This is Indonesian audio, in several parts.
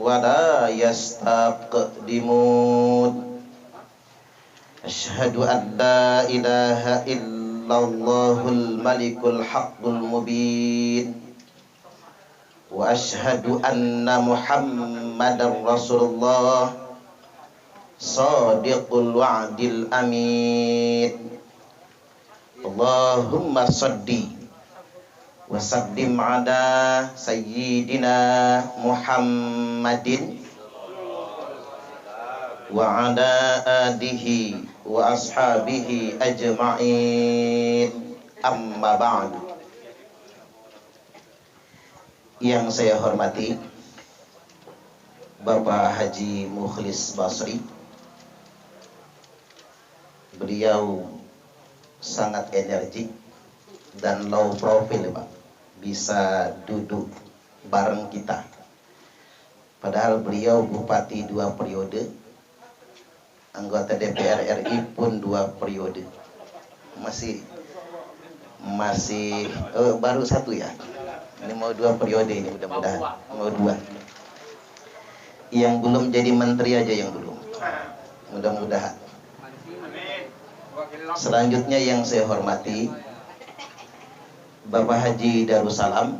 ولا يستقدمون أشهد أن لا إله إلا الله الملك الحق المبين وأشهد أن محمدا رسول الله صادق الوعد الأمين اللهم صل وسلم على سيدنا محمد وعلى آله وأصحابه أجمعين أما بعد. Yang saya hormati Bapak Haji Mukhlis Basri, beliau sangat energik dan low profile, Pak, bisa duduk bareng kita. Padahal beliau bupati 2 periode, anggota DPR RI pun 2 periode, masih baru 1 ya. Ini mau 2 periode ini, mudah-mudahan mau 2. Yang belum jadi menteri aja yang belum, mudah-mudahan. Selanjutnya yang saya hormati Bapak Haji Darussalam,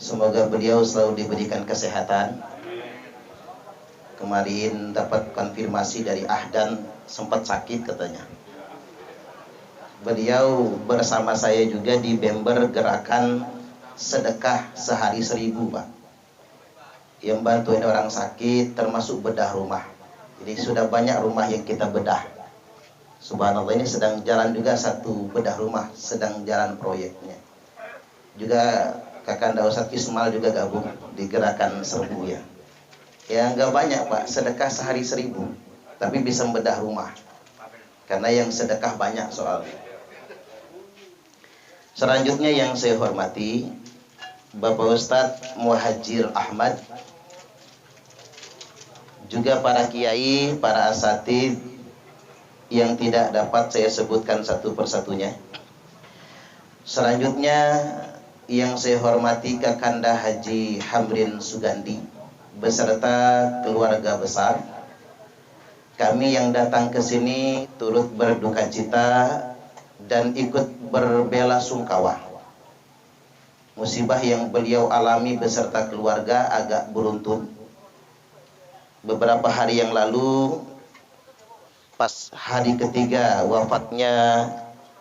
semoga beliau selalu diberikan kesehatan. Kemarin dapat konfirmasi dari Ahdan, sempat sakit katanya. Beliau bersama saya juga di member gerakan sedekah sehari 1000, Pak, yang bantuin orang sakit termasuk bedah rumah. Jadi sudah banyak rumah yang kita bedah. Subhanallah, ini sedang jalan juga 1 bedah rumah, sedang jalan proyeknya. Juga Kakanda Ustadz Ismail juga gabung di gerakan serbu ya. Ya nggak banyak, Pak, sedekah sehari 1000, tapi bisa membedah rumah. Karena yang sedekah banyak soalnya. Selanjutnya yang saya hormati Bapak Ustadz Muhajir Ahmad, juga para kiai, para asatidz yang tidak dapat saya sebutkan satu persatunya. Selanjutnya yang saya hormati Kakanda Haji Hamrin Sugandi beserta keluarga besar. Kami yang datang ke sini turut berduka cita dan ikut berbela sungkawa. Musibah yang beliau alami beserta keluarga agak beruntun. Beberapa hari yang lalu, pas hari ketiga wafatnya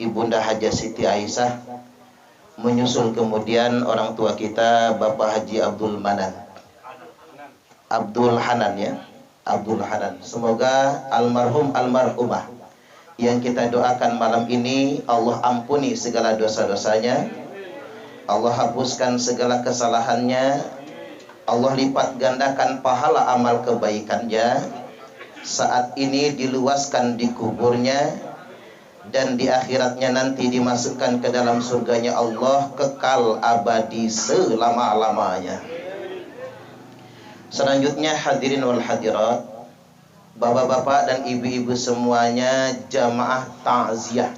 Ibunda Hajah Siti Aisyah, menyusul kemudian orang tua kita Bapak Haji Abdul Hanan ya, Abdul Hanan. Semoga almarhum almarhumah yang kita doakan malam ini Allah ampuni segala dosa-dosanya, Allah hapuskan segala kesalahannya, Allah lipat gandakan pahala amal kebaikannya, saat ini diluaskan di kuburnya, dan di akhiratnya nanti dimasukkan ke dalam surganya Allah kekal abadi selama-lamanya. Selanjutnya hadirin wal hadirat, bapak-bapak dan ibu-ibu semuanya, jamaah takziah.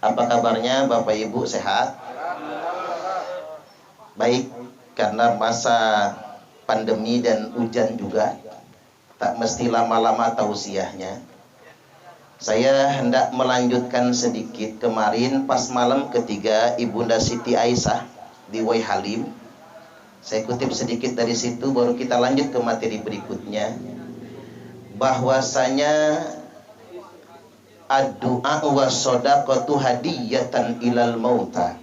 Apa kabarnya Bapak Ibu, sehat? Baik, karena masa pandemi dan hujan juga, tak mesti lama-lama tausiahnya. Saya hendak melanjutkan sedikit kemarin pas malam ketiga Ibunda Siti Aisyah di Wai Halim. Saya kutip sedikit dari situ, baru kita lanjut ke materi berikutnya. Bahwasanya ad-du'a wa shadaqatu hadiyatan ilal mauta.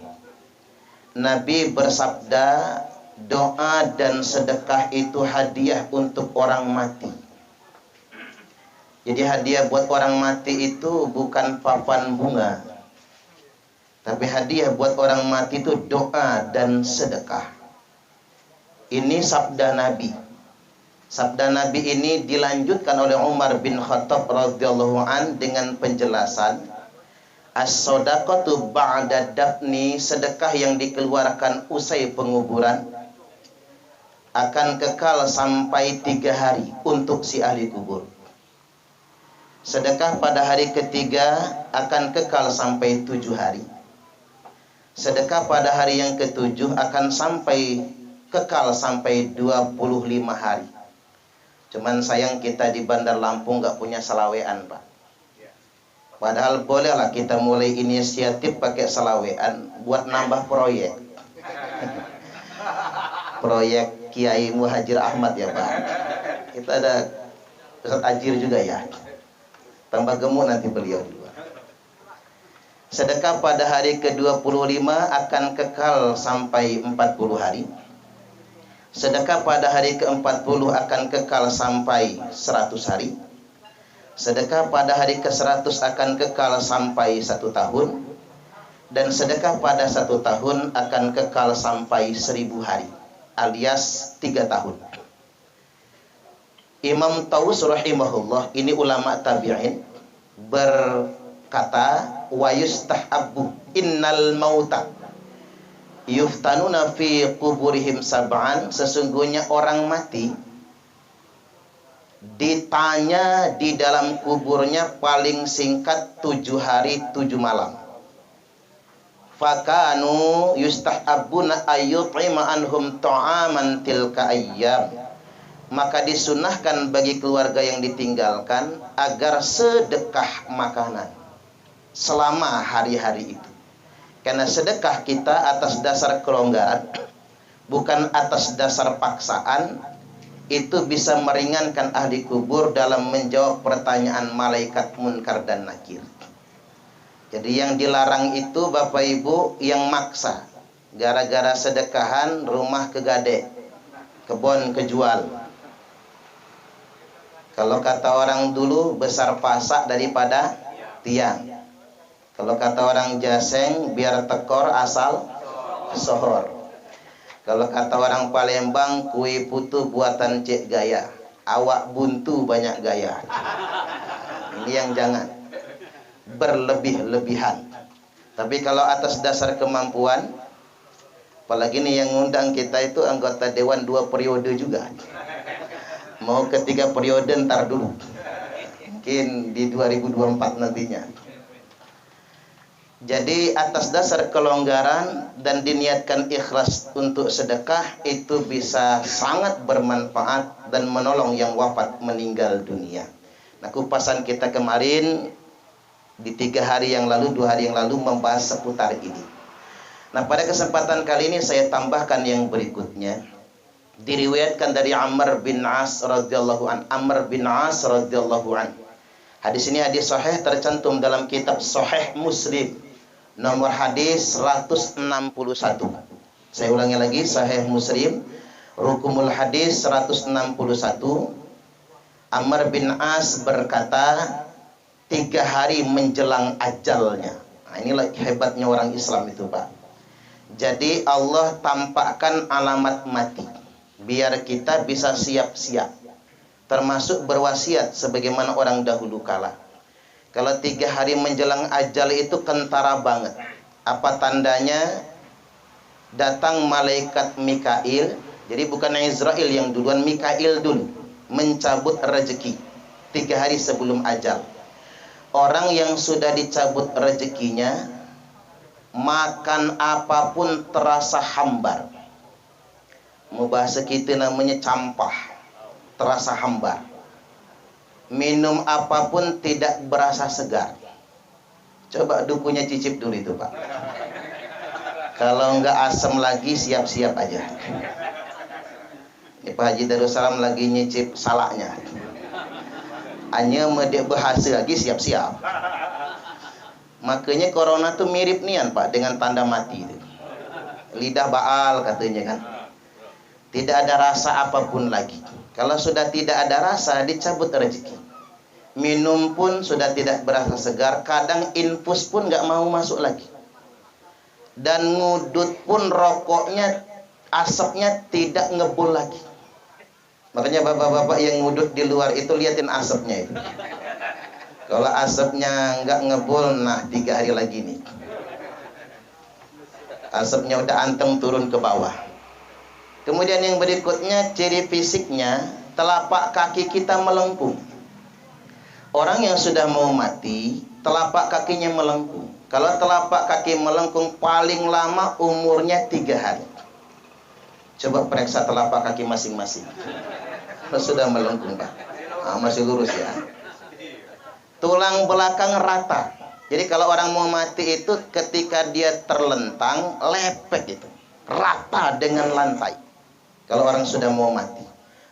Nabi bersabda, doa dan sedekah itu hadiah untuk orang mati. Jadi hadiah buat orang mati itu bukan papan bunga, tapi hadiah buat orang mati itu doa dan sedekah. Ini sabda Nabi. Sabda Nabi ini dilanjutkan oleh Umar bin Khattab radhiyallahu an dengan penjelasan as-shadaqatu ba'da dafni, sedekah yang dikeluarkan usai penguburan akan kekal sampai 3 hari untuk si ahli kubur. Sedekah pada hari ketiga akan kekal sampai 7 hari. Sedekah pada hari yang ke-7 akan sampai kekal sampai 25 hari. Cuman sayang kita di Bandar Lampung nggak punya salawean, Pak. Padahal bolehlah kita mulai inisiatif pakai salawean buat nambah proyek. Proyek Kiai Muhajir Ahmad ya, Pak. Kita ada Ustaz Ajir juga ya. Tambah gemuk nanti beliau di luar. Sedekah pada hari ke-25 akan kekal sampai 40 hari. Sedekah pada hari ke-40 akan kekal sampai 100 hari. Sedekah pada hari ke-100 akan kekal sampai 1 tahun. Dan sedekah pada 1 tahun akan kekal sampai 1000 hari, alias 3 tahun. Imam Taus rahimahullah, ini ulama tabi'in, berkata, wa yustahabbu innal mauta yuftanuna fi kuburihim sab'an, sesungguhnya orang mati ditanya di dalam kuburnya paling singkat 7 hari 7 malam. Fakanu yustahabbuna ayyut'ima anhum ta'aman tilka ayyam, maka disunahkan bagi keluarga yang ditinggalkan agar sedekah makanan selama hari-hari itu. Karena sedekah kita atas dasar kelonggaran, bukan atas dasar paksaan, itu bisa meringankan ahli kubur dalam menjawab pertanyaan malaikat munkar dan nakir. Jadi yang dilarang itu Bapak Ibu yang maksa, gara-gara sedekahan rumah kegade, kebun kejual. Kalau kata orang dulu, besar pasak daripada tiang. Kalau kata orang Jaseng, biar tekor asal sohor. Kalau kata orang Palembang, kue putu buatan Cik Gaya, awak buntu banyak gaya. Ini yang jangan berlebih-lebihan. Tapi kalau atas dasar kemampuan, apalagi nih yang ngundang kita itu anggota dewan 2 periode juga. Mau ke 3 periode ntar dulu, mungkin di 2024 nantinya. Jadi atas dasar kelonggaran dan diniatkan ikhlas untuk sedekah, itu bisa sangat bermanfaat dan menolong yang wafat meninggal dunia. Nah, kupasan kita kemarin di 3 hari yang lalu, 2 hari yang lalu membahas seputar ini. Nah, pada kesempatan kali ini saya tambahkan yang berikutnya. Diriwayatkan dari Amr bin As radhiyallahu an. Amr bin As radhiyallahu an. Hadis ini hadis sahih, tercantum dalam kitab Sahih Muslim, nomor hadis 161. Saya ulangi lagi, Sahih Muslim, rukumul hadis 161. Amr bin As berkata, 3 hari menjelang ajalnya. Nah, inilah hebatnya orang Islam itu, Pak. Jadi Allah tampakkan alamat mati, biar kita bisa siap-siap, termasuk berwasiat sebagaimana orang dahulu kala. Kalau 3 hari menjelang ajal itu kentara banget. Apa tandanya? Datang malaikat Mikail. Jadi bukan Israel yang duluan, Mikail dulu mencabut rezeki 3 hari sebelum ajal. Orang yang sudah dicabut rezekinya, makan apapun terasa hambar. Mau bahasa kita namanya campah, terasa hambar. Minum apapun tidak berasa segar. Coba dukunya cicip dulu itu, Pak. Kalau enggak asam lagi, siap-siap aja. Ini Pak Haji Darussalam lagi nyicip salaknya. Hanya medek bahasa lagi, siap-siap. Makanya corona tuh mirip nian, Pak, dengan tanda mati itu. Lidah baal katanya kan. Tidak ada rasa apapun lagi. Kalau sudah tidak ada rasa, dicabut rezeki. Minum pun sudah tidak berasa segar. Kadang infus pun nggak mau masuk lagi. Dan ngudut pun rokoknya, asapnya tidak ngebul lagi. Makanya bapak-bapak yang ngudut di luar itu liatin asapnya itu. Kalau asapnya nggak ngebul, nah 3 hari lagi nih. Asapnya udah anteng turun ke bawah. Kemudian yang berikutnya, ciri fisiknya, telapak kaki kita melengkung. Orang yang sudah mau mati, telapak kakinya melengkung. Kalau telapak kaki melengkung, paling lama umurnya 3 hari. Coba periksa telapak kaki masing-masing. Sudah melengkung, Pak. Masih lurus ya. Tulang belakang rata. Jadi kalau orang mau mati itu ketika dia terlentang, lepek itu. Rata dengan lantai. Kalau orang sudah mau mati.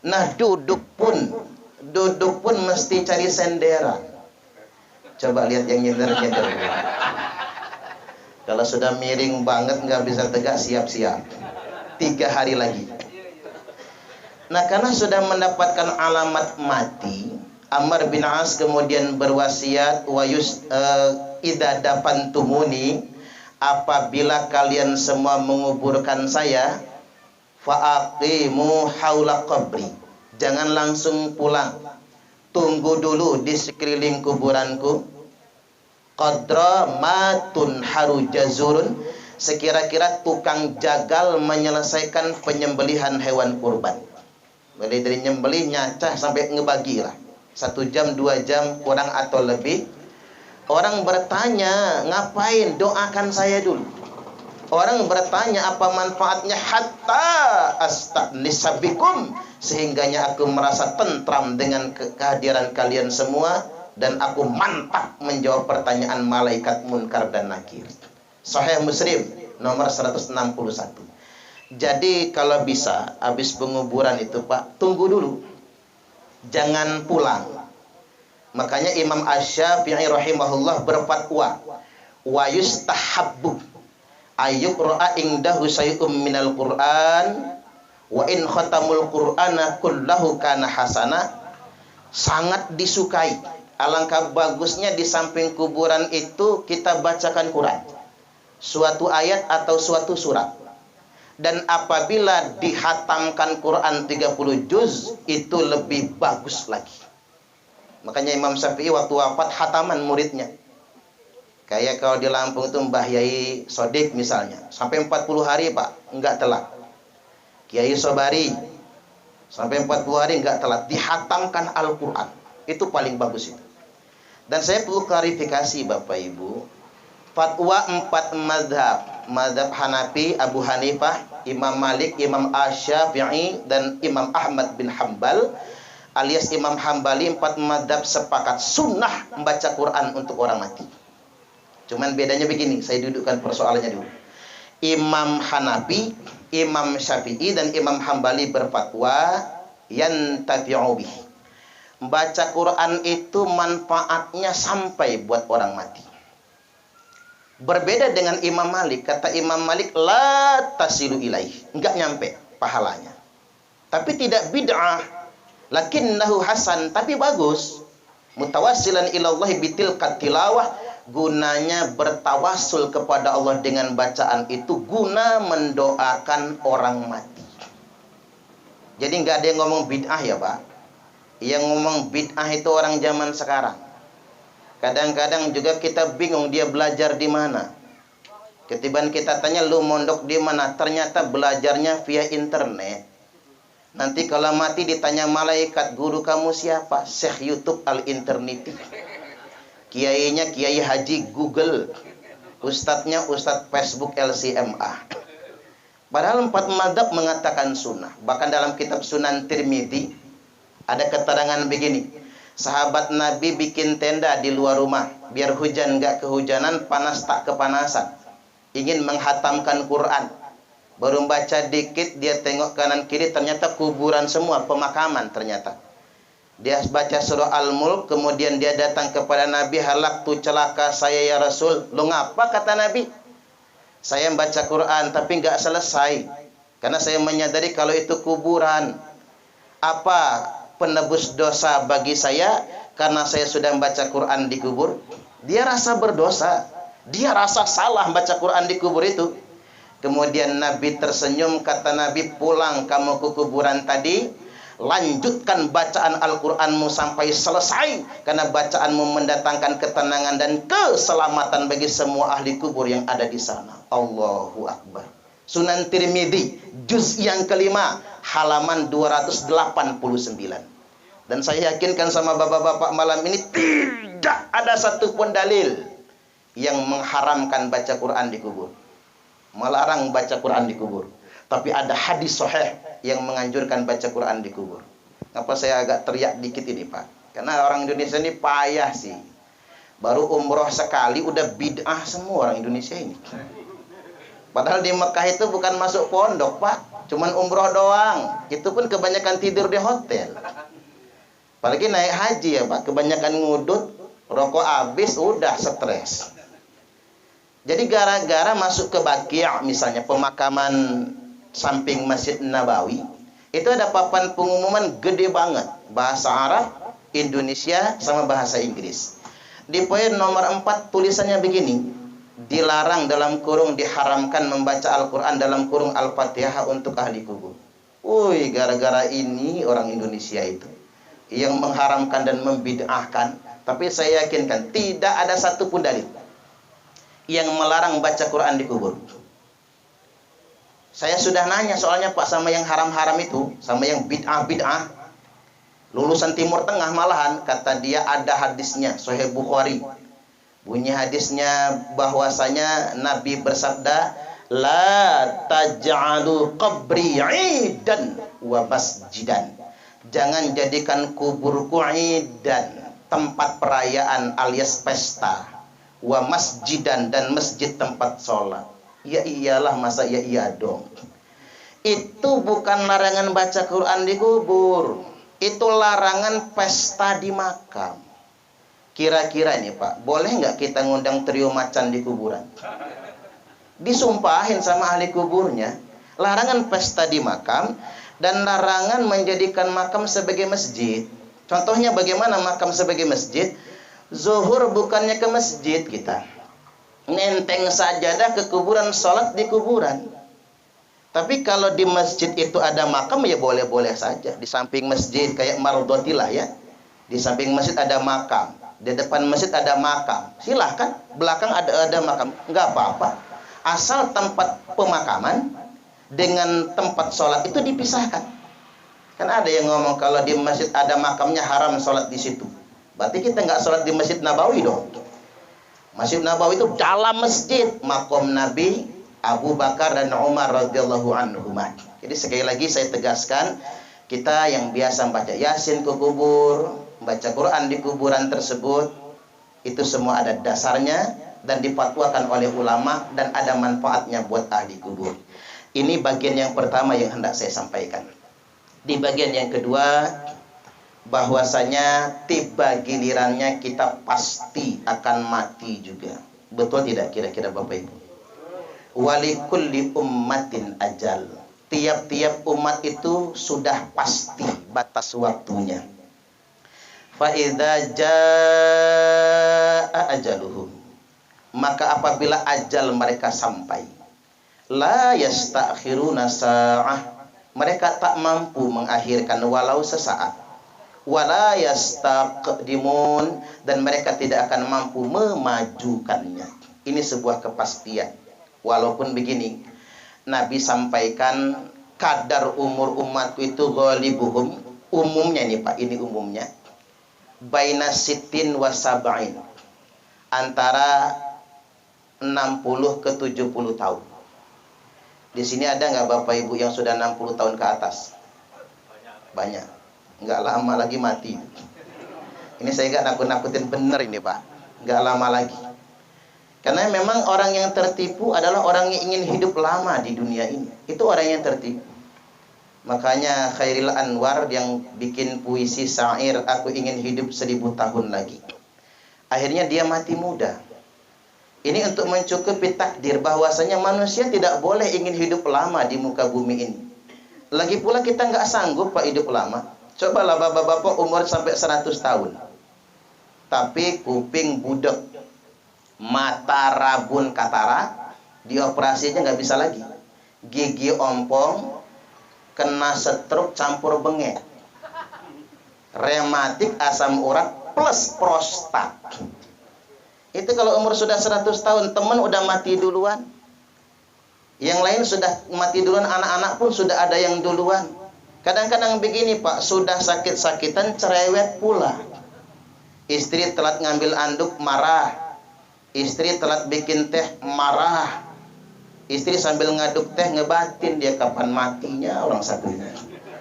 Nah, duduk pun mesti cari senderan. Coba lihat yang nyender-nyender. Kalau sudah miring banget nggak bisa tegak, siap-siap. 3 hari lagi. Nah, karena sudah mendapatkan alamat mati, Amr bin As kemudian berwasiat, idza dafantumuni, apabila kalian semua menguburkan saya, fa'aqimu haula qabri, jangan langsung pulang, tunggu dulu di sekeliling kuburanku, qadra matun haru jazurun, sekira-kira tukang jagal menyelesaikan penyembelihan hewan kurban. Mulai dari nyembelih, nyacah sampai ngebagi lah, 1 jam 2 jam kurang atau lebih. Orang bertanya, ngapain? Doakan saya dulu. Orang bertanya, apa manfaatnya? Hatta asta'nisa bikum, sehingganya aku merasa tentram dengan kehadiran kalian semua, dan aku mantap menjawab pertanyaan malaikat munkar dan nakir. Sahih Muslim nomor 161. Jadi kalau bisa habis penguburan itu, Pak, tunggu dulu, jangan pulang. Makanya Imam Asy-Syafi'i rahimahullah berfatwa, wa yustahabbu ayyuqra'a indahu syai'um minal Qur'an wa in khatamul Qur'ana kullahu kana hasana. Sangat disukai, alangkah bagusnya di samping kuburan itu kita bacakan Quran, suatu ayat atau suatu surat. Dan apabila dihatamkan Quran 30 juz, itu lebih bagus lagi. Makanya Imam Syafi'i waktu wafat hataman muridnya. Kayak kalau di Lampung itu Mbah Yai Sodik misalnya, sampai 40 hari, Pak, enggak telat. Kiai Sobari sampai 40 hari enggak telat, dihatamkan Al-Quran. Itu paling bagus itu. Dan saya perlu klarifikasi Bapak Ibu, fatwa 4 mazhab Hanafi, Abu Hanifah, Imam Malik, Imam Asy-Syafi'i, dan Imam Ahmad bin Hambal alias Imam Hambali, 4 mazhab sepakat sunnah membaca Quran untuk orang mati. Cuman bedanya begini, saya dudukkan persoalannya dulu. Imam Hanafi, Imam Syafi'i, dan Imam Hambali berfatwa yantafi'u bihi, membaca Quran itu manfaatnya sampai buat orang mati. Berbeda dengan Imam Malik, kata Imam Malik la tasilu ilaih, enggak nyampe pahalanya. Tapi tidak bid'ah, lakinnahu hasan, tapi bagus. Mutawassilan ilallahi bitilkat tilawah, gunanya bertawasul kepada Allah dengan bacaan itu, guna mendoakan orang mati. Jadi enggak ada yang ngomong bid'ah ya, Pak. Yang ngomong bid'ah itu orang zaman sekarang. Kadang-kadang juga kita bingung dia belajar di mana. Ketiban kita tanya, lu mondok di mana? Ternyata belajarnya via internet. Nanti kalau mati ditanya malaikat, guru kamu siapa? Syekh YouTube al-interneti. Kiainya Kiai Haji Google. Ustadznya Ustadz Facebook LCMA. Padahal 4 mazhab mengatakan sunnah. Bahkan dalam kitab Sunan Tirmidzi ada keterangan begini. Sahabat Nabi bikin tenda di luar rumah, biar hujan nggak kehujanan, panas tak kepanasan. Ingin menghatamkan Quran. Baru baca dikit, dia tengok kanan kiri, ternyata kuburan semua, pemakaman ternyata. Dia baca surah Al-Mulk, kemudian dia datang kepada Nabi, halaktu celaka saya ya Rasul. Lu ngapa, kata Nabi? Saya membaca Quran, tapi nggak selesai. Karena saya menyadari kalau itu kuburan. Apa penebus dosa bagi saya karena saya sudah membaca Quran di kubur? Dia rasa berdosa, dia rasa salah membaca Quran di kubur itu. Kemudian Nabi tersenyum, kata Nabi, pulang kamu ke kuburan tadi, lanjutkan bacaan Al-Quranmu sampai selesai, karena bacaanmu mendatangkan ketenangan dan keselamatan bagi semua ahli kubur yang ada di sana. Allahu Akbar. Sunan Tirmidzi juz yang kelima halaman 289. Dan saya yakinkan sama bapak-bapak malam ini tidak ada satupun dalil yang mengharamkan baca Quran di kubur, melarang baca Quran di kubur. Tapi ada hadis sahih yang menganjurkan baca Quran di kubur. Kenapa saya agak teriak dikit ini, Pak? Karena orang Indonesia ini payah sih. Baru umroh sekali udah bid'ah semua orang Indonesia ini. Padahal di Mekah itu bukan masuk pondok, Pak. Cuman umroh doang. Itu pun kebanyakan tidur di hotel. Apalagi naik haji ya, Pak. Kebanyakan ngudut, rokok habis, udah stres. Jadi gara-gara masuk ke Baqi', misalnya pemakaman samping Masjid Nabawi, itu ada papan pengumuman gede banget, bahasa Arab, Indonesia, sama bahasa Inggris. Di poin nomor 4 tulisannya begini, dilarang dalam kurung diharamkan membaca Al-Quran dalam kurung Al-Fatihah untuk ahli kubur. Woi, gara-gara ini orang Indonesia itu yang mengharamkan dan membid'ahkan. Tapi saya yakinkan tidak ada satupun dalil yang melarang baca Quran di kubur. Saya sudah nanya soalnya, Pak, sama yang haram-haram itu, sama yang bid'ah-bid'ah, lulusan Timur Tengah malahan, kata dia ada hadisnya, Sahih Bukhari. Bunyi hadisnya bahwasanya Nabi bersabda, la taj'alu qabri 'idan wa masjidan. Jangan jadikan kuburku 'idan, tempat perayaan alias pesta, wa masjidan, dan masjid tempat sholat. Ya iyalah, masa ya iya dong. Itu bukan larangan baca Quran di kubur, itu larangan pesta di makam. Kira-kira ini, Pak, boleh nggak kita ngundang trio macan di kuburan? Disumpahin sama ahli kuburnya, larangan pesta di makam dan larangan menjadikan makam sebagai masjid. Contohnya bagaimana makam sebagai masjid? Zuhur bukannya ke masjid kita, nenteng sajadah ke kuburan, sholat di kuburan. Tapi kalau di masjid itu ada makam, ya boleh-boleh saja. Di samping masjid kayak Mardotilah ya, di samping masjid ada makam, di depan masjid ada makam, silahkan. Belakang ada makam, nggak apa-apa. Asal tempat pemakaman dengan tempat sholat itu dipisahkan. Kan ada yang ngomong kalau di masjid ada makamnya haram sholat di situ. Berarti kita nggak sholat di Masjid Nabawi dong. Masjid Nabawi itu dalam masjid, makom Nabi, Abu Bakar dan Umar radhiyallahu anhuma. Jadi sekali lagi saya tegaskan, kita yang biasa baca Yasin ke kubur, baca Quran di kuburan tersebut, itu semua ada dasarnya dan difatwakan oleh ulama dan ada manfaatnya buat ahli kubur. Ini bagian yang pertama yang hendak saya sampaikan. Di bagian yang kedua, bahwasanya tiba gilirannya kita pasti akan mati juga. Betul tidak kira-kira Bapak Ibu? Walikulli ummatin ajal. Tiap-tiap umat itu sudah pasti batas waktunya. Fa idza jaa ajaluhum, maka apabila ajal mereka sampai, la yastakhiruna sa'ah, mereka tak mampu mengakhirkan walau sesaat. Wala yastaqdimun, dan mereka tidak akan mampu memajukannya. Ini sebuah kepastian. Walaupun begini, Nabi sampaikan kadar umur umatku itu ghalibuhum, umumnya nih Pak, ini umumnya, baina sittin wa sab'in, antara 60 ke 70 tahun. Di sini ada nggak Bapak Ibu yang sudah 60 tahun ke atas? Banyak. Nggak lama lagi mati. Ini saya nggak nakut-nakutin, bener ini Pak, nggak lama lagi. Karena memang orang yang tertipu adalah orang yang ingin hidup lama di dunia ini. Itu orang yang tertipu. Makanya Khairil Anwar yang bikin puisi syair, aku ingin hidup 1000 tahun lagi. Akhirnya dia mati muda. Ini untuk mencukupi takdir bahwasanya manusia tidak boleh ingin hidup lama di muka bumi ini. Lagi pula kita nggak sanggup Pak hidup lama. Cobalah bapak-bapak umur sampai 100 tahun. Tapi kuping budek, mata rabun katarak, dioperasinya nggak bisa lagi. Gigi ompong, kena stroke campur bengek, rematik, asam urat, plus prostat. Itu kalau umur sudah 100 tahun, teman udah mati duluan. Yang lain sudah mati duluan, anak-anak pun sudah ada yang duluan. Kadang-kadang begini Pak, sudah sakit-sakitan cerewet pula. Istri telat ngambil anduk marah, istri telat bikin teh marah, Istri sambil ngaduk teh ngebatin dia kapan matinya orang satunya.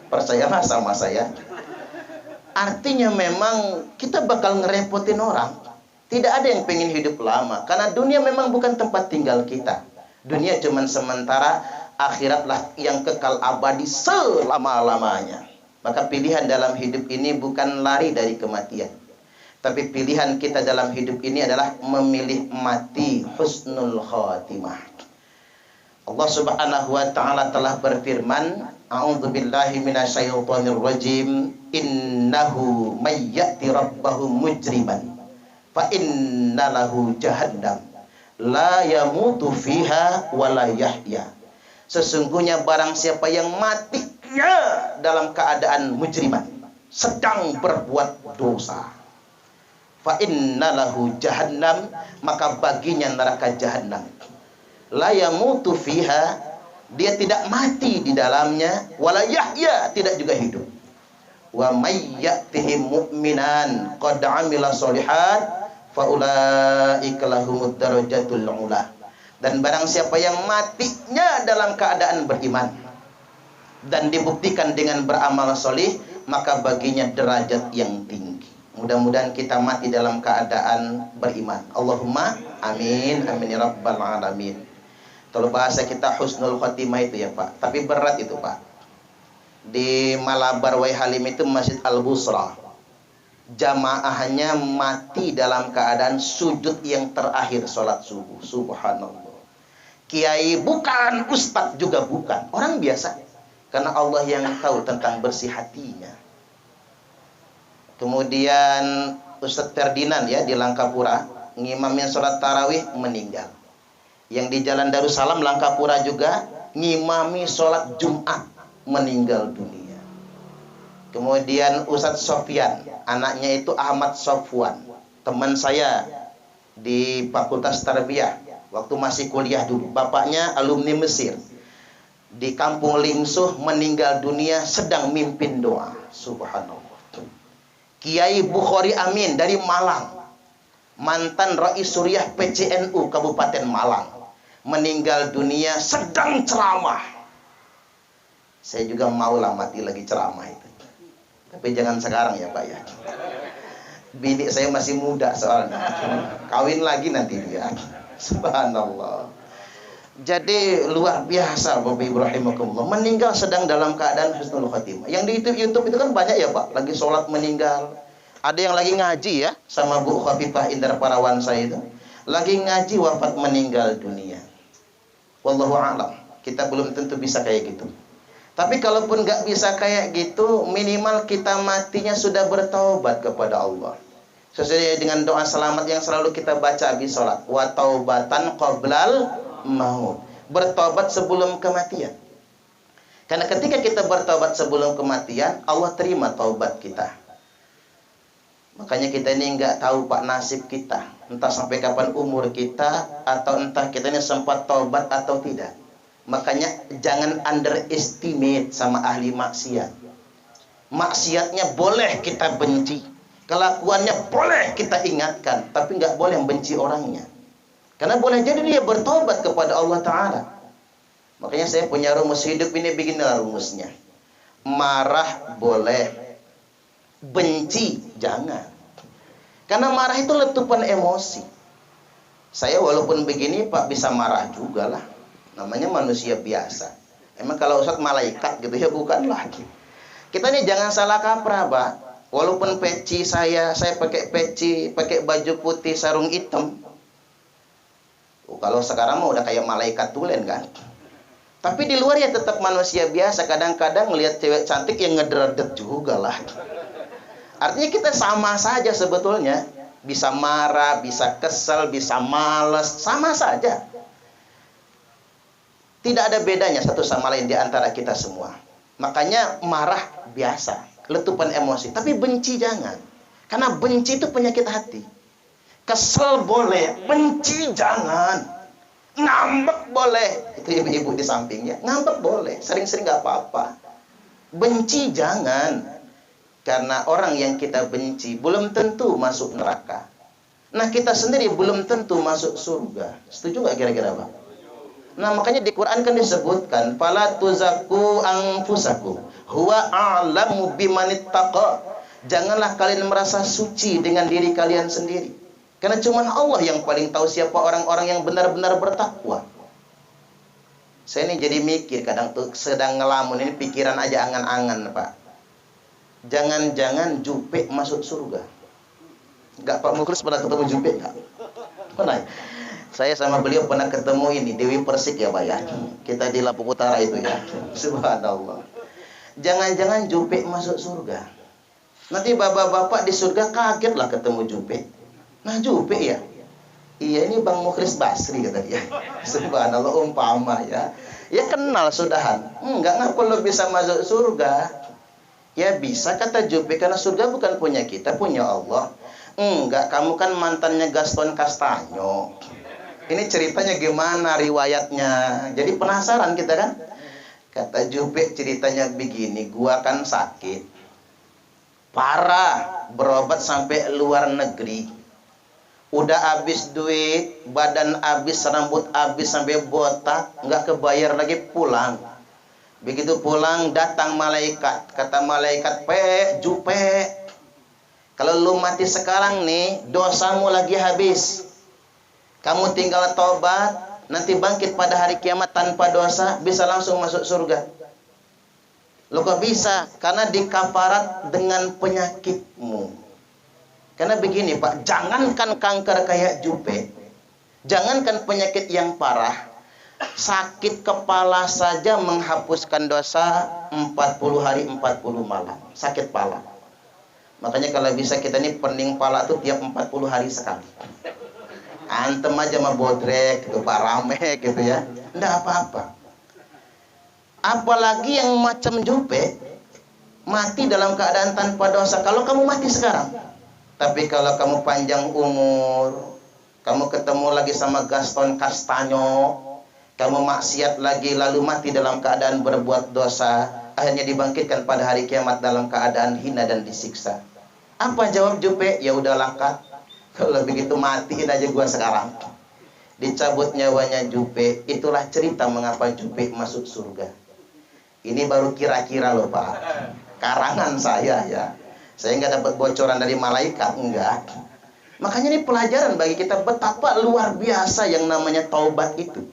Percayalah sama saya. Artinya memang kita bakal ngerepotin orang. Tidak ada yang pengen hidup lama. Karena dunia memang bukan tempat tinggal kita. Dunia cuman sementara, akhiratlah yang kekal abadi selama-lamanya. Maka pilihan dalam hidup ini bukan lari dari kematian. Tapi pilihan kita dalam hidup ini adalah memilih mati husnul khatimah. Allah Subhanahu wa taala telah berfirman, a'udzubillahi minasyaitonir rajim, innahu may ya'ti rabbahu mujriman fa innalahu jahannam la yamutu fiha wa la yahya. Sesungguhnya barang siapa yang matinya dalam keadaan mujriman, sedang berbuat dosa, fa innalahu jahannam, maka baginya neraka jahannam. La yamutu fiha, dia tidak mati di dalamnya, wala yahya, tidak juga hidup. Wa may ya'tihi mu'minan qad 'amila sholihat fa ulaika lahumud darajatul 'ula. Dan barang siapa yang matinya dalam keadaan beriman dan dibuktikan dengan beramal solih, maka baginya derajat yang tinggi. Mudah-mudahan kita mati dalam keadaan beriman. Allahumma amin, amin ya rabbal alamin. Kalau bahasa kita husnul khotimah itu ya Pak, tapi berat itu Pak. Di Malabar Wai Halim itu Masjid Al-Busra, jamaahnya mati dalam keadaan sujud yang terakhir sholat subuh. Subhanallah. Kiai bukan, ustadz juga bukan, orang biasa. Karena Allah yang tahu tentang bersih hatinya. Kemudian Ustadz Ferdinand ya di Langkapura ngimamin sholat tarawih meninggal. Yang di Jalan Darussalam Langkapura juga ngimami sholat Jumat meninggal dunia. Kemudian Ustadz Sofyan, anaknya itu Ahmad Sofwan, teman saya di Fakultas Tarbiyah waktu masih kuliah dulu. Bapaknya alumni Mesir, di Kampung Lingsuh, meninggal dunia sedang mimpin doa. Subhanallah. Kiai Bukhari Amin dari Malang, mantan Rais Suriah PCNU Kabupaten Malang, meninggal dunia sedang ceramah. Saya juga mau lah mati lagi ceramah itu. Tapi jangan sekarang ya Pak ya. Bini saya masih muda soalnya. Kawin lagi nanti dia. Subhanallah. Jadi luar biasa Bapak Ibu rahimakumullah. Meninggal sedang dalam keadaan husnul khotimah. Yang di YouTube itu kan banyak ya Pak. Lagi sholat meninggal. Ada yang lagi ngaji ya sama Bu Khafifah Indar Parawansa itu. Lagi ngaji wafat meninggal dunia. Wallahu a'lam. Kita belum tentu bisa kayak gitu. Tapi kalaupun nggak bisa kayak gitu, minimal kita matinya sudah bertaubat kepada Allah. Sesuai dengan doa selamat yang selalu kita baca habis sholat. Wa taubatan qoblal maut. Bertobat sebelum kematian. Karena ketika kita bertobat sebelum kematian, Allah terima taubat kita. Makanya kita ini nggak tahu Pak nasib kita. Entah sampai kapan umur kita, atau entah kita ini sempat taubat atau tidak. Makanya jangan underestimate sama ahli maksiat. Maksiatnya boleh kita benci, kelakuannya boleh kita ingatkan, tapi nggak boleh membenci orangnya. Karena boleh jadi dia bertobat kepada Allah Ta'ala. Makanya saya punya rumus hidup ini, beginilah rumusnya. Marah boleh, benci jangan. Karena marah itu letupan emosi. Saya walaupun begini Pak bisa marah juga lah. Namanya manusia biasa. Emang kalau Ustadz malaikat gitu ya, bukan lagi. Kita ini jangan salah kaprah Pak. Walaupun peci saya pakai peci, pakai baju putih, sarung hitam. Kalau sekarang mah udah kayak malaikat tulen kan. Tapi di luar ya tetap manusia biasa. Kadang-kadang ngelihat cewek cantik yang ngedredet juga lah. Artinya kita sama saja sebetulnya. Bisa marah, bisa kesel, bisa malas, sama saja. Tidak ada bedanya satu sama lain di antara kita semua. Makanya marah biasa, letupan emosi. Tapi benci jangan. Karena benci itu penyakit hati. Kesel boleh, benci jangan. Ngambek boleh. Itu ibu-ibu di sampingnya. Ngambek boleh, sering-sering gak apa-apa. Benci jangan. Karena orang yang kita benci belum tentu masuk neraka. Nah kita sendiri belum tentu masuk surga. Setuju nggak kira-kira Pak? Nah, makanya di Quran kan disebutkan, "Fala tuzakku anfusakum, huwa a'lamu bimanittaqa." Janganlah kalian merasa suci dengan diri kalian sendiri. Karena cuma Allah yang paling tahu siapa orang-orang yang benar-benar bertakwa. Saya ini jadi mikir kadang tuh sedang ngelamun ini pikiran aja angan-angan, Pak. Jangan-jangan Jupe masuk surga. Enggak, Pak Mukhlis pernah ketemu Jupe enggak? Pernah. Saya sama beliau pernah ketemu ini Dewi Persik ya, Pak ya. Kita di Lampung Utara itu ya. Subhanallah. Jangan-jangan Jupe masuk surga. Nanti bapak-bapak di surga kaget lah ketemu Jupe. Nah, Jupe ya? Iya, ini Bang Mukhlis Basri kata dia. Subhanallah, umpama ya. Ya kenal sudahan. Enggak, ngapa lo bisa masuk surga? Ya bisa kata Jupe, karena surga bukan punya kita, punya Allah. Enggak, kamu kan mantannya Gaston Castanyo. Ini ceritanya gimana riwayatnya? Jadi penasaran kita kan? Kata Jupe ceritanya begini, gua kan sakit. Parah, berobat sampai luar negeri. Udah habis duit, badan habis, rambut habis sampai botak, nggak kebayar lagi pulang. Begitu pulang datang malaikat, kata malaikat, Jupe, kalau lu mati sekarang nih, dosamu lagi habis. Kamu tinggal tobat, nanti bangkit pada hari kiamat tanpa dosa, bisa langsung masuk surga. Lo kok bisa? Karena dikafarat dengan penyakitmu. Karena begini Pak, jangankan kanker kayak Jupe, jangankan penyakit yang parah, sakit kepala saja menghapuskan dosa 40 hari 40 malam. Sakit pala. Makanya kalau bisa kita nih pening pala tuh tiap 40 hari sekali. Antem aja sama bodrek gitu, Pak, rame gitu ya. Nggak apa-apa. Apalagi yang macam Jupe, mati dalam keadaan tanpa dosa. Kalau kamu mati sekarang, tapi kalau kamu panjang umur, kamu ketemu lagi sama Gaston Castanyo, kamu maksiat lagi lalu mati dalam keadaan berbuat dosa, akhirnya dibangkitkan pada hari kiamat dalam keadaan hina dan disiksa. Apa jawab Jupe? Ya udahlah Kak, kalau begitu matiin aja gua sekarang. Dicabut nyawanya Jupe. Itulah cerita mengapa Jupe masuk surga. Ini baru kira-kira loh Pak, karangan saya ya. Saya nggak dapat bocoran dari malaikat, enggak. Makanya ini pelajaran bagi kita betapa luar biasa yang namanya taubat itu.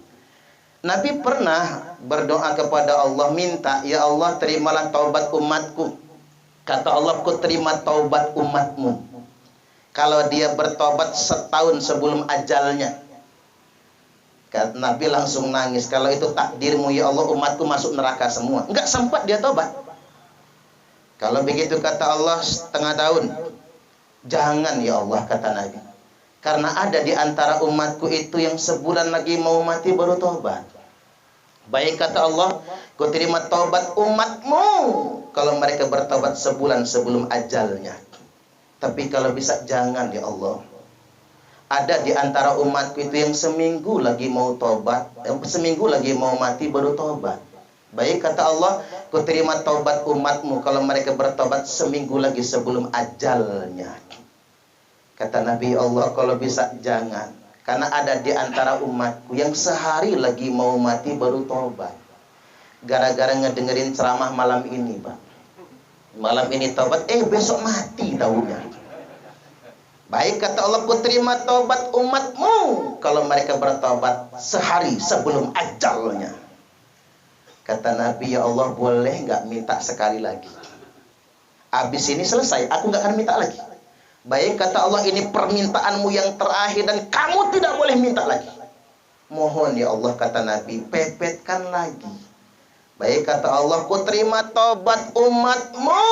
Nabi pernah berdoa kepada Allah, minta, ya Allah terimalah taubat umatku. Kata Allah, ku terima taubat umatmu kalau dia bertobat setahun sebelum ajalnya. Kata Nabi langsung nangis, kalau itu takdirmu ya Allah, umatku masuk neraka semua. Enggak sempat dia tobat. Kalau begitu kata Allah, setengah tahun. Jangan ya Allah, kata Nabi. Karena ada di antara umatku itu yang sebulan lagi mau mati baru tobat. Baik kata Allah, ku terima tobat umatmu kalau mereka bertobat sebulan sebelum ajalnya. Tapi kalau bisa jangan ya Allah. Ada di antara umatku itu yang seminggu lagi mau tobat, seminggu lagi mau mati baru tobat. Baik kata Allah, ku terima taubat umatmu kalau mereka bertobat seminggu lagi sebelum ajalnya. Kata Nabi Allah, kalau bisa jangan. Karena ada di antara umatku yang sehari lagi mau mati baru tobat. Gara-gara ngedengerin ceramah malam ini Pak. Malam ini tobat, besok mati tahunya. Baik kata Allah, ku terima tobat umatmu kalau mereka bertobat sehari sebelum ajalnya. Kata Nabi, ya Allah boleh nggak minta sekali lagi? Habis ini selesai, aku nggak akan minta lagi. Baik kata Allah, ini permintaanmu yang terakhir dan kamu tidak boleh minta lagi. Mohon ya Allah, kata Nabi, pepetkan lagi. Baik kata Allah, ku terima tobat umatmu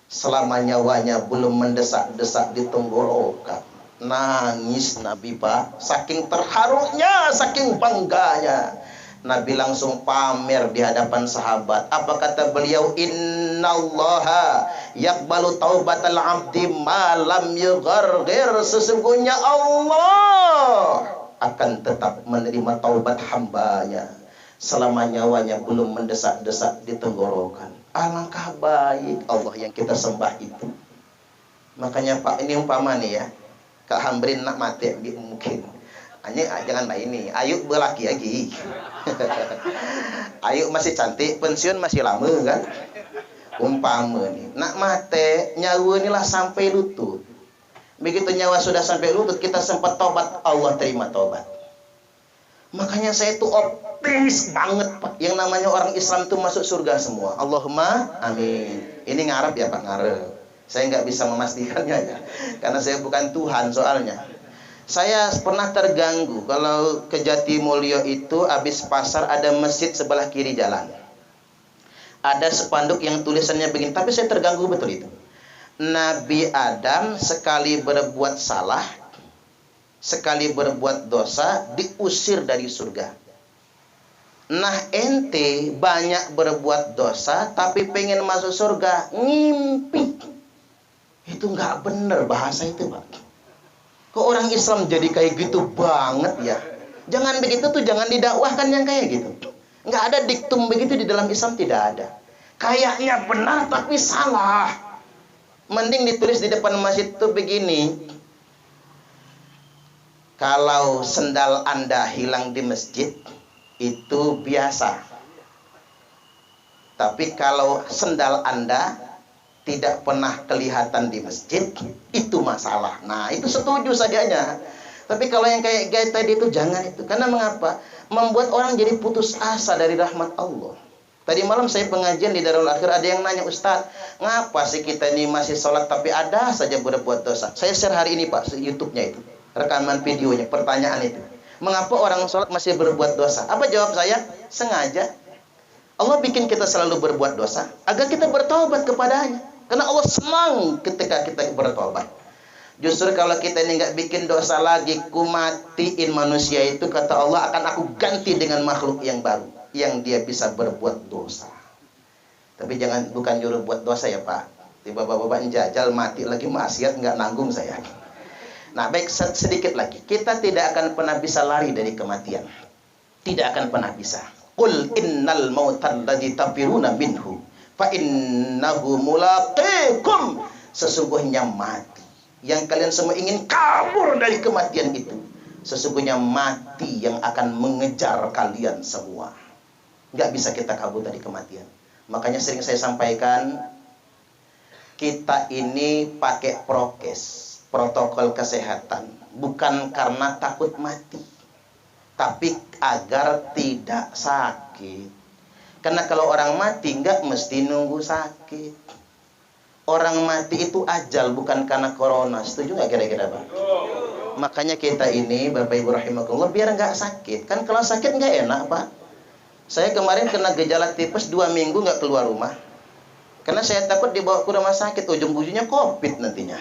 selama nyawanya belum mendesak-desak di tenggorokan. Nangis Nabi Pak, saking terharunya, saking bangganya. Nabi langsung pamer di hadapan sahabat. Apa kata beliau? Innallaha yaqbalu taubatal abdi ma lam yugharghir. Sesungguhnya Allah akan tetap menerima taubat hambanya selama nyawanya belum mendesak-desak di tenggorokan. Alangkah baik Allah yang kita sembah itu. Makanya Pak, ini umpama nih ya, Kak Hambrin nak mati mungkin. Hanya jangan main ini. Ayu belaki lagi. Ayu masih cantik, pensiun masih lama kan? Umpama nih, nak mate nyawa inilah sampai lutut. Begitu nyawa sudah sampai lutut, kita sempat tobat, Allah terima tobat. Makanya saya itu optimis banget Pak. Yang namanya orang Islam itu masuk surga semua. Allahumma amin. Ini ngarep ya Pak, ngarep. Saya nggak bisa memastikannya ya, karena saya bukan Tuhan soalnya. Saya pernah terganggu kalau ke Jatimulyo itu habis pasar ada masjid sebelah kiri jalan. Ada spanduk yang tulisannya begini, tapi saya terganggu betul itu. Nabi Adam sekali berbuat salah, sekali berbuat dosa, diusir dari surga. Nah ente banyak berbuat dosa, tapi pengen masuk surga, ngimpi. Itu nggak bener bahasa itu Pak. Kok orang Islam jadi kayak gitu banget ya? Jangan begitu tuh, jangan didakwahkan yang kayak gitu. Nggak ada diktum begitu di dalam Islam, tidak ada. Kayaknya benar tapi salah. Mending ditulis di depan masjid tuh begini. Kalau sendal Anda hilang di masjid, itu biasa. Tapi kalau sendal Anda tidak pernah kelihatan di masjid, itu masalah. Nah, itu setuju saganya. Tapi kalau yang kayak gaya tadi itu jangan itu. Karena mengapa? Membuat orang jadi putus asa dari rahmat Allah. Tadi malam saya pengajian di Darul Akhir, ada yang nanya, Ustaz, ngapa sih kita ini masih sholat tapi ada saja berbuat dosa? Saya share hari ini Pak, YouTube-nya itu. Rekaman videonya, pertanyaan itu. Mengapa orang sholat masih berbuat dosa? Apa jawab saya? Sengaja. Allah bikin kita selalu berbuat dosa agar kita bertobat kepadanya. Karena Allah senang ketika kita bertobat. Justru kalau kita ini nggak bikin dosa lagi, ku matiin manusia itu, kata Allah, akan aku ganti dengan makhluk yang baru, yang dia bisa berbuat dosa. Tapi jangan, bukan nyuruh buat dosa ya Pak. Tiba bapak-bapak jajal mati lagi maksiat, nggak nanggung saya. Nah baik, sedikit lagi. Kita tidak akan pernah bisa lari dari kematian. Tidak akan pernah bisa. Qul innal mautal ladzi tafiruna minhu fa innahu mulaqikum. Sesungguhnya mati yang kalian semua ingin kabur dari kematian itu, sesungguhnya mati yang akan mengejar kalian semua. Nggak bisa kita kabur dari kematian. Makanya sering saya sampaikan, kita ini pakai prokes, protokol kesehatan, bukan karena takut mati, tapi agar tidak sakit. Karena kalau orang mati nggak mesti nunggu sakit. Orang mati itu ajal, bukan karena corona. Setuju nggak kira-kira Pak? Makanya kita ini Bapak Ibu rahimakumullah biar nggak sakit. Kan kalau sakit nggak enak Pak. Saya kemarin kena gejala tipes 2 minggu nggak keluar rumah. Karena saya takut dibawa ke rumah sakit, ujung-ujungnya COVID nantinya.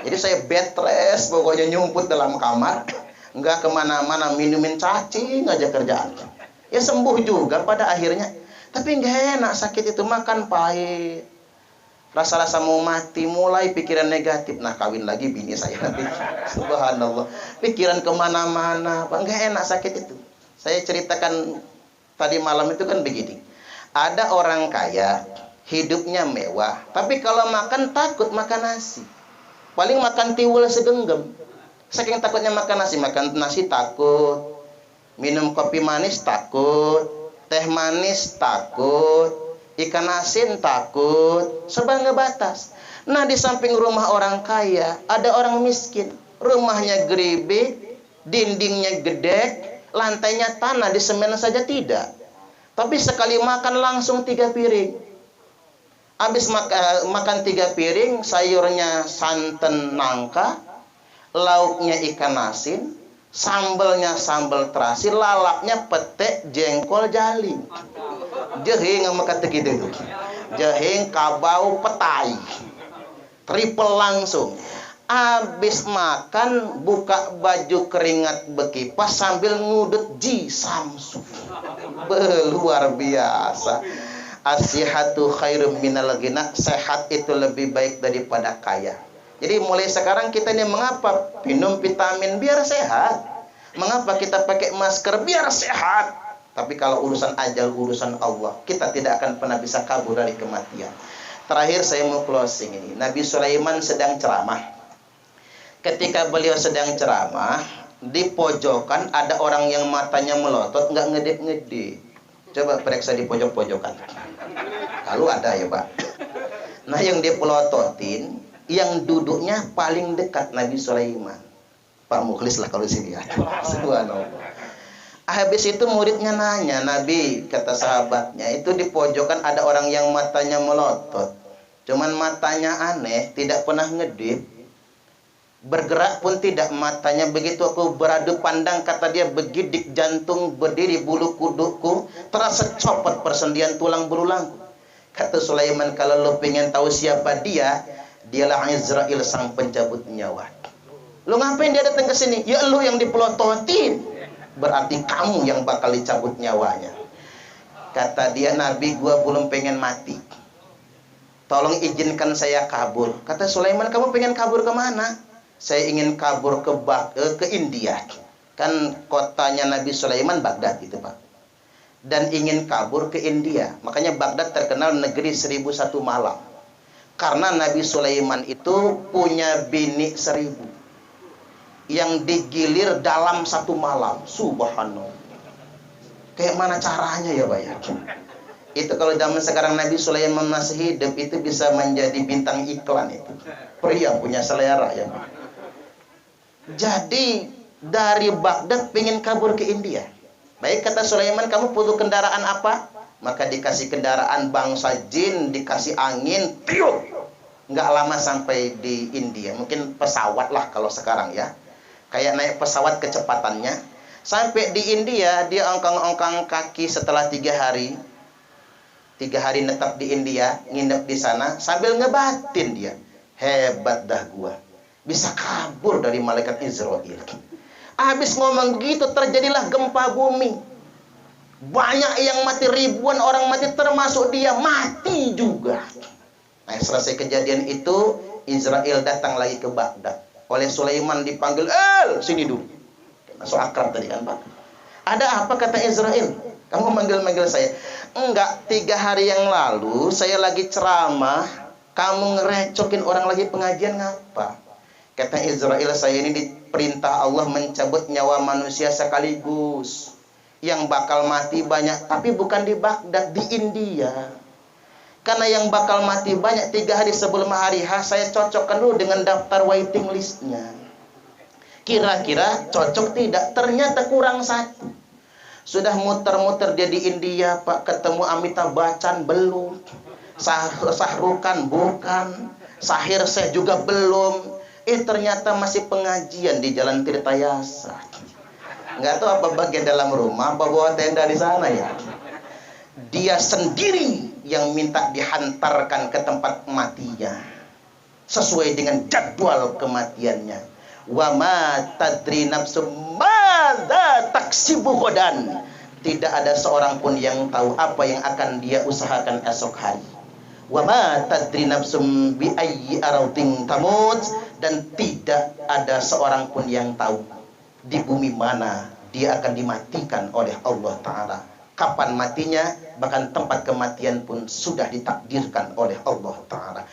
Jadi saya bed rest, pokoknya nyumput dalam kamar. Nggak kemana-mana, minumin cacing aja kerjaan. Ya sembuh juga pada akhirnya. Tapi nggak enak sakit itu, makan pahit. Rasa-rasa mau mati, mulai pikiran negatif. Nah kawin lagi bini saya nanti. Subhanallah. Pikiran kemana-mana. Pak, nggak enak sakit itu. Saya ceritakan tadi malam itu kan begini. Ada orang kaya, hidupnya mewah. Tapi kalau makan takut makan nasi. Paling makan tiwul segenggam. Saking takutnya makan nasi takut. Minum kopi manis takut. Teh manis takut, ikan asin takut, serba nggak batas. Nah di samping rumah orang kaya ada orang miskin, rumahnya geribik, dindingnya gede, lantainya tanah, di semen saja tidak. Tapi sekali makan langsung 3 piring. Habis makan 3 piring, sayurnya santan nangka, lauknya ikan asin, sambalnya sambal terasi, lalapnya pete, jengkol, jaling. Jehing sama kata gitu tuh. Jehing, kabau, petai. Triple langsung. Habis makan, buka baju keringat bekipas sambil ngudut ji samsu. Luar biasa. As-sihatu khairum minal ghina. Sehat itu lebih baik daripada kaya. Jadi mulai sekarang kita ini mengapa minum vitamin biar sehat, mengapa kita pakai masker biar sehat. Tapi kalau urusan ajal, urusan Allah, kita tidak akan pernah bisa kabur dari kematian. Terakhir saya mau closing ini. Nabi Sulaiman sedang ceramah. Ketika beliau sedang ceramah, Di pojokan ada orang yang matanya melotot, nggak ngedip-ngedip. Coba periksa di pojok-pojokan. Kalau ada ya Pak. Nah yang dipelototin, yang duduknya paling dekat Nabi Sulaiman. Pak Mukhlis lah kalau di sini ya. Subhanallah. Habis itu muridnya nanya, Nabi, kata sahabatnya, itu di pojokan ada orang yang matanya melotot. Cuman matanya aneh, tidak pernah ngedip. Bergerak pun tidak matanya. Begitu aku beradu pandang, kata dia, begidik jantung berdiri bulu kudukku, terasa copot persendian tulang berulangku. Kata Sulaiman, kalau lo pengen tahu siapa dia, dialah Izrail sang pencabut nyawa. Lo ngapain dia datang ke sini? Ya lo yang dipelototin. Berarti kamu yang bakal dicabut nyawanya. Kata dia, Nabi, gua belum pengen mati. Tolong izinkan saya kabur. Kata Sulaiman, kamu pengen kabur kemana? Saya ingin kabur ke India. Kan kotanya Nabi Sulaiman Baghdad itu Pak. Dan ingin kabur ke India. Makanya Baghdad terkenal negeri 1001 malam. Karena Nabi Sulaiman itu punya bini 1000. Yang digilir dalam 1 malam. Subhanallah. Kayak mana caranya ya Pak ya? Itu kalau zaman sekarang Nabi Sulaiman masih hidup, itu bisa menjadi bintang iklan itu. Pria punya selera ya Pak. Jadi dari Baghdad pengen kabur ke India. Baik, kata Sulaiman, kamu perlu kendaraan apa? Maka dikasih kendaraan bangsa jin, dikasih angin, tiup. Nggak lama sampai di India. Mungkin pesawat lah kalau sekarang ya. Kayak naik pesawat kecepatannya. Sampai di India, dia ongkang-ongkang kaki setelah 3 hari. 3 hari netap di India, nginep di sana, sambil ngebatin dia. Hebat dah gua. Bisa kabur dari malaikat Israel. Habis ngomong gitu, terjadilah gempa bumi. Banyak yang mati, ribuan orang mati, termasuk dia mati juga. Nah, selesai kejadian itu, Israel datang lagi ke Baghdad. Oleh Sulaiman dipanggil, sini dulu. Masuk akrab tadi kan Pak. Ada apa, kata Israel? Kamu manggil-manggil saya. Enggak, 3 hari yang lalu saya lagi ceramah, kamu ngerecokin orang lagi pengajian, ngapa? Kata Israel, saya ini diperintah Allah mencabut nyawa manusia sekaligus. Yang bakal mati banyak, tapi bukan di Baghdad, di India. Karena yang bakal mati banyak 3 hari sebelum hari H, saya cocokkan dulu dengan daftar waiting listnya. Kira-kira cocok tidak? Ternyata kurang 1. Sudah muter-muter dia di India Pak, ketemu Amitabh Bachchan belum, Sahrukan bukan, Sahir Sheikh juga belum. Ternyata masih pengajian di Jalan Tirtayasa. Nggak tahu apa bagian dalam rumah, apa bawa tenda di sana ya. Dia sendiri yang minta dihantarkan ke tempat matinya sesuai dengan jadwal kematiannya. Wa ma tadri nafsum madza taksibu ghadan. Tidak ada seorang pun yang tahu apa yang akan dia usahakan esok hari. Wa ma tadri nafsum bi ayyi ardin tamut. Dan tidak ada seorang pun yang tahu di bumi mana dia akan dimatikan oleh Allah Ta'ala. Kapan matinya, bahkan tempat kematian pun sudah ditakdirkan oleh Allah Ta'ala.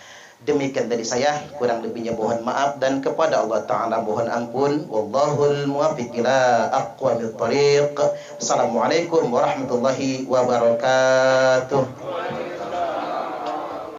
Demikian dari saya, kurang lebihnya mohon maaf, dan kepada Allah Ta'ala mohon ampun. Wallahul muwaffiq ila aqwamit thariq. Assalamualaikum warahmatullahi wabarakatuh.